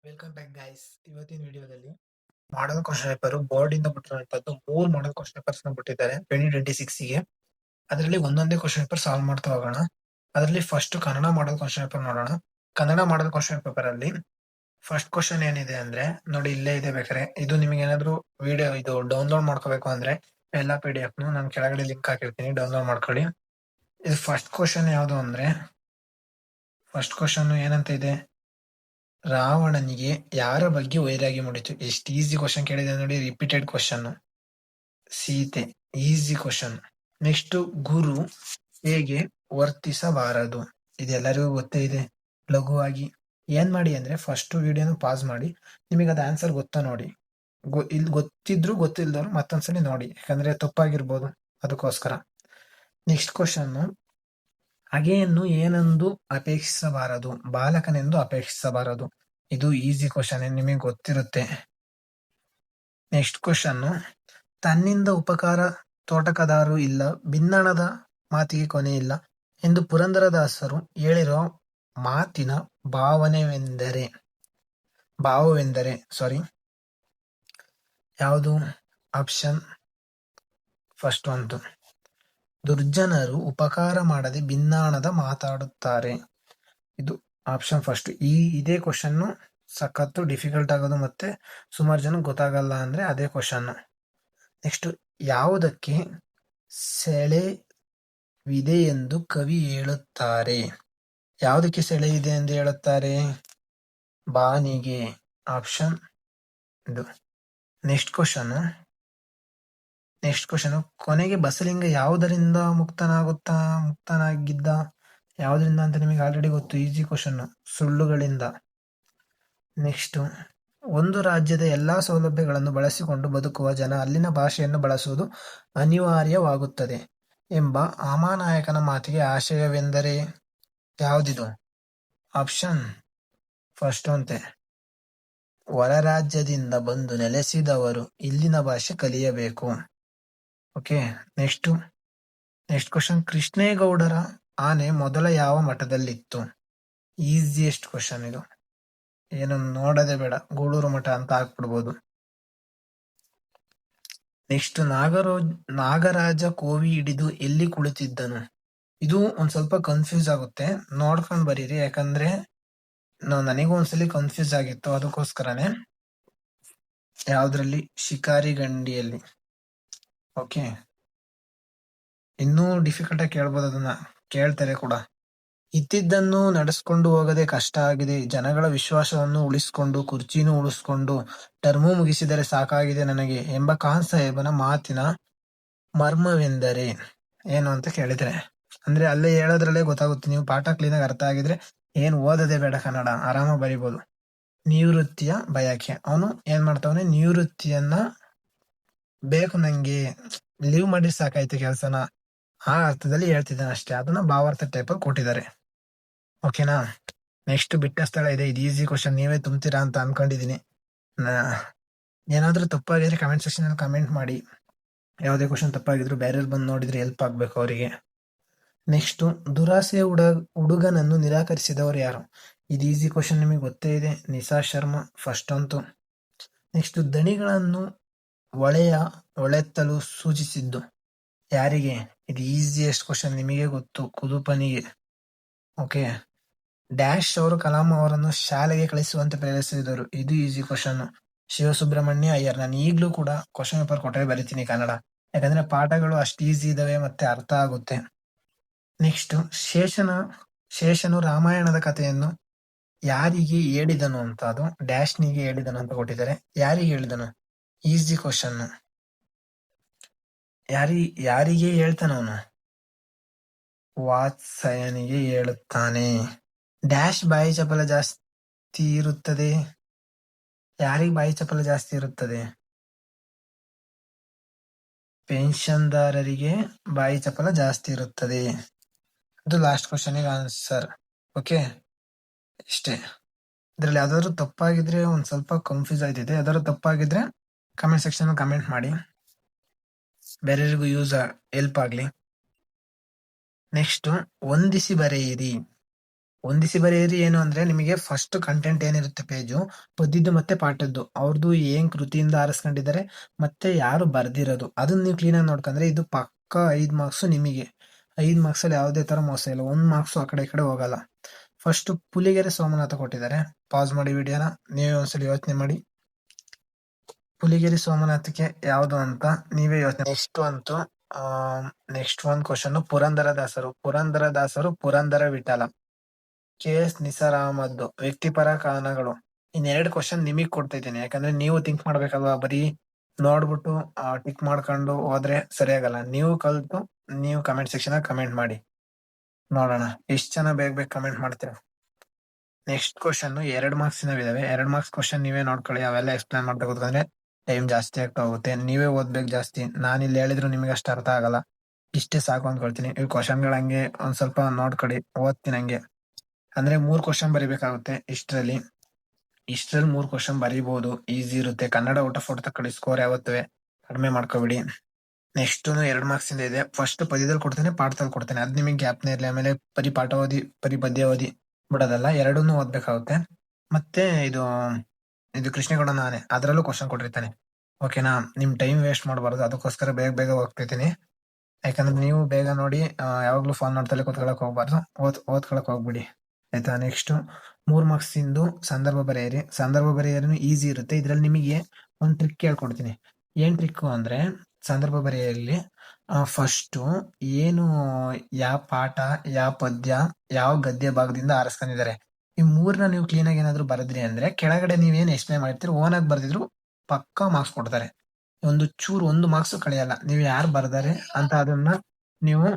Welcome back guys. ಇವತ್ತಿನ ವಿಡಿಯೋದಲ್ಲಿ model question paper board ಇಂದ ಬಿಟ್ಟಿರುವಂತದ್ದು 3 ಮಾಡಲ್ ಕ್ವಶನ್ ಪೇಪರ್ಸ್ ನ ಬಿಟ್ಟಿದ್ದಾರೆ 2026 ಗೆ. ಅದರಲ್ಲಿ ಒಂದೊಂದೇ ಕ್ವಶನ್ ಪೇಪರ್ ಸಾಲ್ವ್ ಮಾಡ್ತಾ ಹೋಗೋಣ. ಅದರಲ್ಲಿ first Kannada model question paper ನೋಡೋಣ. ಕನ್ನಡ ಮಾಡಲ್ ಕ್ವಶನ್ ಪೇಪರ್ ಅಲ್ಲಿ ಫಸ್ಟ್ ಕ್ವಶನ್ ಏನಿದೆ ಅಂದ್ರೆ ನೋಡಿ, ಇಲ್ಲೇ ಇದೆ. ಬೇಕಾದ್ರೆ ಇದು ನಿಮಗೆ ಏನಾದ್ರು ವಿಡಿಯೋ ಇದು ಡೌನ್ಲೋಡ್ ಮಾಡ್ಕೋಬೇಕು ಅಂದ್ರೆ ಎಲ್ಲಾ PDF ನಾನು ಕೆಳಗಡೆ ಲಿಂಕ್ ಹಾಕಿರ್ತೀನಿ, ಡೌನ್ಲೋಡ್ ಮಾಡ್ಕೊಳ್ಳಿ. ಇದು ಫಸ್ಟ್ ಕ್ವಶನ್ ಯಾವುದು ಅಂದ್ರೆ, ಫಸ್ಟ್ ಕ್ವಶನ್ ಏನಂತ ಇದೆ, ರಾವಣನಿಗೆ ಯಾರ ಬಗ್ಗೆ ವೈರಾಗ್ಯ ಮೂಡಿತು? ಎಷ್ಟು ಈಸಿ ಕ್ವಶನ್ ಕೇಳಿದೆ ನೋಡಿ, repeated question. Sita, easy question. Next, ಗುರು ಹೇಗೆ ವರ್ತಿಸಬಾರದು? ಇದೆಲ್ಲರಿಗೂ ಗೊತ್ತೇ ಇದೆ. ಲಘುವಾಗಿ ಏನ್ ಮಾಡಿ ಅಂದ್ರೆ ಫಸ್ಟ್ ವಿಡಿಯೋನ ಪಾಸ್ ಮಾಡಿ, ನಿಮಗೆ ಅದ ಆನ್ಸರ್ ಗೊತ್ತಾ ನೋಡಿ. ಇಲ್ಲಿ ಗೊತ್ತಿದ್ರು ಗೊತ್ತಿಲ್ದವ್ರು ಮತ್ತೊಂದ್ಸಲಿ ನೋಡಿ, ಯಾಕಂದ್ರೆ ತಪ್ಪಾಗಿರ್ಬೋದು, ಅದಕ್ಕೋಸ್ಕರ. ನೆಕ್ಸ್ಟ್ ಕ್ವಶನ್, ಹಗೆಯನ್ನು ಏನೆಂದು ಅಪೇಕ್ಷಿಸಬಾರದು? ಬಾಲಕನೆಂದು ಅಪೇಕ್ಷಿಸಬಾರದು. ಇದು ಈಸಿ ಕ್ವಶನ್, ನಿಮಗೆ ಗೊತ್ತಿರುತ್ತೆ. ನೆಕ್ಸ್ಟ್ ಕ್ವಶನ್, ತನ್ನಿಂದ ಉಪಕಾರ ತೋಟಕದಾರು ಇಲ್ಲ, ಬಿನ್ನಣದ ಮಾತಿಗೆ ಕೊನೆ ಇಲ್ಲ ಎಂದು ಪುರಂದರದಾಸರು ಹೇಳಿರೋ ಮಾತಿನ ಭಾವವೆಂದರೆ ಯಾವುದು? ಆಪ್ಷನ್ ಫಸ್ಟ್ ಒಂದು, ದುರ್ಜನರು ಉಪಕಾರ ಮಾಡದೆ ಬಿನ್ನಾಣದ ಮಾತಾಡುತ್ತಾರೆ. ಇದು ಆಪ್ಷನ್ ಫಸ್ಟ್. ಇದೇ ಕ್ವಶನ್ ಸಖತ್ತು ಡಿಫಿಕಲ್ಟ್ ಆಗೋದು, ಮತ್ತೆ ಸುಮಾರು ಜನ ಗೊತ್ತಾಗಲ್ಲ ಅಂದ್ರೆ ಅದೇ ಕ್ವಶನ್. ನೆಕ್ಸ್ಟ್, ಯಾವುದಕ್ಕೆ ಸೆಳೆವಿದೆ ಎಂದು ಕವಿ ಹೇಳುತ್ತಾರೆ? ಯಾವುದಕ್ಕೆ ಸೆಳೆ ಇದೆ ಎಂದು ಹೇಳುತ್ತಾರೆ? ಬಾನಿಗೆ. ಆಪ್ಷನ್ ಇದು. ನೆಕ್ಸ್ಟ್ ಕ್ವಶನ್, ಕೊನೆಗೆ ಬಸಲಿಂಗ ಯಾವುದರಿಂದ ಮುಕ್ತನಾಗಿದ್ದ? ಯಾವುದರಿಂದ ಅಂತ ನಿಮಗೆ ಆಲ್ರೆಡಿ ಗೊತ್ತು, ಈಸಿ ಕ್ವಶನ್, ಸುಳ್ಳುಗಳಿಂದ. ನೆಕ್ಸ್ಟ್, ಒಂದು ರಾಜ್ಯದ ಎಲ್ಲಾ ಸೌಲಭ್ಯಗಳನ್ನು ಬಳಸಿಕೊಂಡು ಬದುಕುವ ಜನ ಅಲ್ಲಿನ ಭಾಷೆಯನ್ನು ಬಳಸುವುದು ಅನಿವಾರ್ಯವಾಗುತ್ತದೆ ಎಂಬ ಆಮಾನಾಯಕನ ಮಾತಿಗೆ ಆಶಯವೆಂದರೆ ಯಾವುದಿದು? ಆಪ್ಷನ್ ಫಸ್ಟ್ ಅಂತೆ, ಹೊರ ರಾಜ್ಯದಿಂದ ಬಂದು ನೆಲೆಸಿದವರು ಇಲ್ಲಿನ ಭಾಷೆ ಕಲಿಯಬೇಕು. ಓಕೆ. ನೆಕ್ಸ್ಟ್ ಕ್ವಶನ್, ಕೃಷ್ಣೇಗೌಡರ ಆನೆ ಮೊದಲ ಯಾವ ಮಠದಲ್ಲಿತ್ತು? ಈಸಿಯೆಸ್ಟ್ ಕ್ವಶನ್ ಇದು, ಏನು ನೋಡದೆ ಬೇಡ, ಗೂಳೂರು ಮಠ ಅಂತ ಹಾಕ್ಬಿಡ್ಬೋದು. ನೆಕ್ಸ್ಟ್, ನಾಗರಾಜ ಕೋವಿ ಹಿಡಿದು ಎಲ್ಲಿ ಕುಳಿತಿದ್ದನು? ಇದು ಒಂದ್ ಸ್ವಲ್ಪ ಕನ್ಫ್ಯೂಸ್ ಆಗುತ್ತೆ, ನೋಡ್ಕೊಂಡ್ ಬರೀರಿ, ಯಾಕಂದ್ರೆ ನನಗೂ ಒಂದ್ಸಲಿ ಕನ್ಫ್ಯೂಸ್ ಆಗಿತ್ತು, ಅದಕ್ಕೋಸ್ಕರನೇ. ಯಾವ್ದ್ರಲ್ಲಿ? ಶಿಕಾರಿ ಗಂಡಿಯಲ್ಲಿ. ಓಕೆ, ಇನ್ನೂ ಡಿಫಿಕಲ್ಟ್ ಆಗಿ ಕೇಳ್ಬೋದು, ಅದನ್ನ ಕೇಳ್ತಾರೆ ಕೂಡ. ಇತ್ತಿದ್ದನ್ನು ನಡೆಸ್ಕೊಂಡು ಹೋಗದೆ ಕಷ್ಟ ಆಗಿದೆ, ಜನಗಳ ವಿಶ್ವಾಸವನ್ನು ಉಳಿಸ್ಕೊಂಡು ಕುರ್ಚಿನೂ ಉಳಿಸ್ಕೊಂಡು ಟರ್ಮು ಮುಗಿಸಿದರೆ ಸಾಕಾಗಿದೆ ನನಗೆ ಎಂಬ ಖಾನ್ ಸಾಹೇಬನ ಮಾತಿನ ಮರ್ಮವೆಂದರೆ ಏನು ಅಂತ ಕೇಳಿದ್ರೆ, ಅಂದ್ರೆ ಅಲ್ಲೇ ಹೇಳೋದ್ರಲ್ಲೇ ಗೊತ್ತಾಗುತ್ತೆ. ನೀವು ಪಾಠ ಕ್ಲೀನಾಗಿ ಅರ್ಥ ಆಗಿದ್ರೆ ಏನ್ ಓದೋದೇ ಬೇಡ, ಕನ್ನಡ ಆರಾಮಾಗಿ ಬರಿಬೋದು. ನಿವೃತ್ತಿಯ ಬಯಕೆ, ಅವನು ಏನ್ ಮಾಡ್ತಾವನೆ, ನಿವೃತ್ತಿಯನ್ನ ಬೇಕು ನಂಗೆ, ಲೀವ್ ಮಾಡಿ ಸಾಕಾಯ್ತು ಕೆಲ್ಸನ, ಆ ಅರ್ಥದಲ್ಲಿ ಹೇಳ್ತಿದ್ದಾನೆ ಅಷ್ಟೇ. ಅದನ್ನ ಭಾವಾರ್ಥ ಟೈಪಲ್ಲಿ ಕೊಟ್ಟಿದ್ದಾರೆ. ಓಕೆನಾ? ನೆಕ್ಸ್ಟ್, ಬಿಟ್ಟ ಸ್ಥಳ ಇದೆ. ಇದು ಈಸಿ ಕ್ವಶನ್, ನೀವೇ ತುಂಬ್ತೀರಾ ಅಂತ ಅನ್ಕೊಂಡಿದೀನಿ. ಏನಾದ್ರೂ ತಪ್ಪಾಗಿದ್ರೆ ಕಮೆಂಟ್ ಸೆಕ್ಷನ್ ಅಲ್ಲಿ ಕಮೆಂಟ್ ಮಾಡಿ. ಯಾವುದೇ ಕ್ವಶನ್ ತಪ್ಪಾಗಿದ್ರು ಬೇರೆಯವ್ರು ಬಂದು ನೋಡಿದ್ರೆ ಹೆಲ್ಪ್ ಆಗ್ಬೇಕು ಅವರಿಗೆ. ನೆಕ್ಸ್ಟ್, ದುರಾಸೆಯ ಹುಡುಗನನ್ನು ನಿರಾಕರಿಸಿದವರು ಯಾರು? ಇದು ಈಸಿ ಕ್ವಶನ್, ನಿಮಗೆ ಗೊತ್ತೇ ಇದೆ, ನಿಸಾ ಶರ್ಮಾ ಫಸ್ಟ್ ಅಂತು. ನೆಕ್ಸ್ಟ್, ದಣಿಗಳನ್ನು ಒಳೆತ್ತಲು ಸೂಚಿಸಿದ್ದು ಯಾರಿಗೆ? ಇದು ಈಸಿಯೆಸ್ಟ್ ಕ್ವಶನ್, ನಿಮಗೆ ಗೊತ್ತು, ಕುದುಪನಿಗೆ. ಓಕೆ. ಡ್ಯಾಶ್ ಅವರು ಕಲಾಂ ಅವರನ್ನು ಶಾಲೆಗೆ ಕಳಿಸುವಂತೆ ಪ್ರೇರಿಸಿದರು. ಇದು ಈಸಿ ಕ್ವಶನ್, ಶಿವಸುಬ್ರಹ್ಮಣ್ಯ ಅಯ್ಯರ್. ನಾನು ಈಗ್ಲೂ ಕೂಡ ಕ್ವಶನ್ ಪೇಪರ್ ಕೊಟ್ಟರೆ ಬರಿತೀನಿ ಕನ್ನಡ, ಯಾಕಂದ್ರೆ ಪಾಠಗಳು ಅಷ್ಟು ಈಸಿ ಇದಾವೆ ಮತ್ತೆ ಅರ್ಥ ಆಗುತ್ತೆ. ನೆಕ್ಸ್ಟ್, ಶೇಷನು ರಾಮಾಯಣದ ಕಥೆಯನ್ನು ಯಾರಿಗೆ ಹೇಳಿದನು ಅಂತ, ಅದು ಡ್ಯಾಶ್ನಿಗೆ ಹೇಳಿದನು ಅಂತ ಕೊಟ್ಟಿದ್ದಾರೆ. ಯಾರಿಗೆ ಹೇಳಿದನು? Easy question. ಯಾರಿಗೆ ಹೇಳ್ತಾನವನು? ವಾತ್ಸಾಯನಿಗೆ ಹೇಳುತ್ತಾನೆ. ಡ್ಯಾಶ್ ಬಾಯಿ ಚಪಲ ಜಾಸ್ತಿ ಇರುತ್ತದೆ. ಯಾರಿಗೆ ಬಾಯಿ ಚಪಲ ಜಾಸ್ತಿ ಇರುತ್ತದೆ? ಪೆನ್ಷನ್ದಾರರಿಗೆ ಬಾಯಿ ಚಪಲ ಜಾಸ್ತಿ ಇರುತ್ತದೆ. ಅದು ಲಾಸ್ಟ್ ಕ್ವಶನ್ಗೆ ಆನ್ಸರ್. ಓಕೆ, ಇಷ್ಟೇ. ಇದ್ರಲ್ಲಿ ಯಾವ್ದಾದ್ರು ತಪ್ಪಾಗಿದ್ರೆ ಒಂದ್ ಸ್ವಲ್ಪ ಕನ್ಫ್ಯೂಸ್ ಆಯ್ತಿದೆ, ಯಾವ್ದಾದ್ರು ತಪ್ಪಾಗಿದ್ರೆ ಕಮೆಂಟ್ ಸೆಕ್ಷನ್ ಕಮೆಂಟ್ ಮಾಡಿ, ಬೇರೆಯವರಿಗೂ ಹೆಲ್ಪ್ ಆಗ್ಲಿ. ನೆಕ್ಸ್ಟ್, ಹೊಂದಿಸಿ ಬರೆಯಿರಿ. ಹೊಂದಿಸಿ ಬರೆಯಿರಿ ಏನು ಅಂದ್ರೆ ನಿಮಗೆ ಫಸ್ಟ್ ಕಂಟೆಂಟ್ ಏನಿರುತ್ತೆ ಪೇಜು ಪದ್ಯದ್ದು ಮತ್ತೆ ಪಾಠದ್ದು ಅವ್ರದ್ದು ಏನ್ ಕೃತಿಯಿಂದ ಆರಿಸ್ಕೊಂಡಿದ್ದಾರೆ ಮತ್ತೆ ಯಾರು ಬರ್ದಿರೋದು ಅದನ್ನ ನೀವು ಕ್ಲೀನ್ ಆಗಿ ನೋಡ್ಕೊಂಡ್ರೆ ಇದು ಪಕ್ಕ 5 ಮಾರ್ಕ್ಸ್ ನಿಮಗೆ. 5 ಮಾರ್ಕ್ಸ್ ಅಲ್ಲಿ ಯಾವುದೇ ತರ ಮೋಸ ಇಲ್ಲ. 1 ಮಾರ್ಕ್ಸ್ ಆ ಕಡೆ ಈ ಕಡೆ ಹೋಗಲ್ಲ. ಫಸ್ಟ್ ಪುಲಿಗೆರೆ ಸೋಮನಾಥ ಕೊಟ್ಟಿದ್ದಾರೆ. ಪಾಸ್ ಮಾಡಿ ವಿಡಿಯೋನ, ನೀವೇ ಒಂದ್ಸಲ ಯೋಚನೆ ಮಾಡಿ ಪುಲಿಗೆರೆ ಸೋಮನಾಥಕ್ಕೆ ಯಾವ್ದು ಅಂತ ನೀವೇ ಯೋಚನೆ. ನೆಕ್ಸ್ಟ್ ಒಂದ್ ಕ್ವಶನ್ ಪುರಂದರದಾಸರು ಪುರಂದರ ವಿಠಲ. KS ನಿಸಾರ್ ಅಹಮದ್ ವ್ಯಕ್ತಿಪರ ಕಾರಣಗಳು. ಇನ್ನೆರಡು ಕ್ವಶನ್ ನಿಮಗ್ ಕೊಡ್ತಾ ಇದ್ದೀನಿ, ಯಾಕಂದ್ರೆ ನೀವು ಥಿಂಕ್ ಮಾಡ್ಬೇಕಲ್ವಾ. ಬರೀ ನೋಡ್ಬಿಟ್ಟು ಟಿಕ್ ಮಾಡ್ಕೊಂಡು ಹೋದ್ರೆ ಸರಿಯಾಗಲ್ಲ. ನೀವು ಕಲ್ತು ನೀವು ಕಮೆಂಟ್ ಸೆಕ್ಷನ್ ಕಮೆಂಟ್ ಮಾಡಿ ನೋಡೋಣ ಎಷ್ಟ್ ಜನ ಬೇಗ ಕಮೆಂಟ್ ಮಾಡ್ತೀರಾ. ನೆಕ್ಸ್ಟ್ ಕ್ವಶನ್ 2 ಮಾರ್ಕ್ಸ್ ಇದಾವೆ. 2 ಮಾರ್ಕ್ಸ್ ಕ್ವಶನ್ ನೀವೇ ನೋಡ್ಕೊಳ್ಳಿ. ಅವೆಲ್ಲ ಎಕ್ಸ್ಪ್ಲೈನ್ ಮಾಡ್ತಾ ಕೂತ್ಕೊಂಡ್ರೆ ಟೈಮ್ ಜಾಸ್ತಿ ಆಗ್ತಾ ಹೋಗುತ್ತೆ. ನೀವೇ ಓದ್ಬೇಕು ಜಾಸ್ತಿ. ನಾನು ಇಲ್ಲಿ ಹೇಳಿದ್ರು ನಿಮಗೆ ಅಷ್ಟು ಅರ್ಥ ಆಗಲ್ಲ. ಇಷ್ಟೇ ಸಾಕು ಅಂದ್ಕೊಳ್ತೀನಿ. ಈ ಕ್ವಶನ್ಗಳು ಹಂಗೆ ಒಂದ್ ಸ್ವಲ್ಪ ನೋಡ್ಕೊಳ್ಳಿ. ಓದ್ತೀನಿ ಹಂಗೆ. ಅಂದ್ರೆ 3 ಕ್ವಶನ್ ಬರಿಬೇಕಾಗುತ್ತೆ ಇಷ್ಟರಲ್ಲಿ 3 ಕ್ವಶನ್ ಬರೀಬಹುದು. ಈಸಿ ಇರುತ್ತೆ. ಕನ್ನಡ ಔಟ್ ಆಫ್ ಔಟ್ ತಕೊಳ್ಳಿ. ಸ್ಕೋರ್ ಯಾವತ್ತೂ ಕಡಿಮೆ ಮಾಡ್ಕೋಬಿಡಿ. ನೆಕ್ಸ್ಟ್ 2 ಮಾರ್ಕ್ಸ್ ಇಂದ ಇದೆ. ಫಸ್ಟ್ ಪದ್ಯದಲ್ಲಿ ಕೊಡ್ತೇನೆ, ಪಾಠದಲ್ಲಿ ಕೊಡ್ತೇನೆ. ಅದ್ ನಿಮಗೆ ಗ್ಯಾಪ್ನೇ ಇರ್ಲಿ. ಆಮೇಲೆ ಬರೀ ಪಾಠ ಓದಿ ಬರೀ ಪದ್ಯ ಓದಿ ಬಿಡೋದಲ್ಲ, ಎರಡನ್ನೂ ಓದ್ಬೇಕಾಗುತ್ತೆ. ಮತ್ತೆ ಇದು ಕೃಷ್ಣೇಗೌಡ ನಾನೇ ಅದ್ರಲ್ಲೂ ಕ್ವಶನ್ ಕೊಟ್ಟಿರ್ತಾನೆ. ಓಕೆನಾ? ನಿಮ್ ಟೈಮ್ ವೇಸ್ಟ್ ಮಾಡಬಾರ್ದು. ಅದಕ್ಕೋಸ್ಕರ ಬೇಗ ಹೋಗ್ತಿದ್ದೀನಿ. ಯಾಕಂದ್ರೆ ನೀವು ಬೇಗ ನೋಡಿ ಯಾವಾಗ್ಲೂ ಫೋನ್ ಮಾಡ್ತಲೇ ಕೂತ್ಕೊಳಕ್ ಹೋಗ್ಬಾರ್ದು. ಓದ್ಕೊಳಕ್ ಹೋಗ್ಬಿಡಿ ಆಯ್ತಾ. ನೆಕ್ಸ್ಟ್ 3 ಮಾರ್ಕ್ಸ್ ಇಂದು ಸಂದರ್ಭ ಬರೆಯಿರಿ ಈಸಿ ಇರುತ್ತೆ. ಇದ್ರಲ್ಲಿ ನಿಮಗೆ ಒಂದು ಟ್ರಿಕ್ ಹೇಳ್ಕೊಡ್ತೀನಿ. ಏನ್ ಟ್ರಿಕ್ ಅಂದ್ರೆ ಸಂದರ್ಭ ಬರೆಯಲ್ಲಿ ಫಸ್ಟ್ ಏನು ಯಾವ ಪಾಠ, ಯಾವ ಪದ್ಯ, ಯಾವ ಗದ್ಯ ಭಾಗದಿಂದ ಆರಿಸ್ಕೊಂಡಿದ್ದಾರೆ ಈ 3ನ ನೀವು ಕ್ಲೀನ್ ಆಗಿ ಏನಾದ್ರು ಬರದ್ರಿ ಅಂದ್ರೆ ಕೆಳಗಡೆ ನೀವೇನ್ ಎಕ್ಸ್ಪ್ಲೈನ್ ಮಾಡ್ತೀರಿ ಓನ್ ಆಗಿ ಬರ್ದಿದ್ರು ಪಕ್ಕಾ ಮಾರ್ಕ್ಸ್ ಕೊಡ್ತಾರೆ. ಒಂದು 1 ಮಾರ್ಕ್ಸ್ ಕಳೆಯಲ್ಲ. ನೀವು ಯಾರು ಬರ್ದಾರೆ ಅಂತ ಅದನ್ನ ನೀವು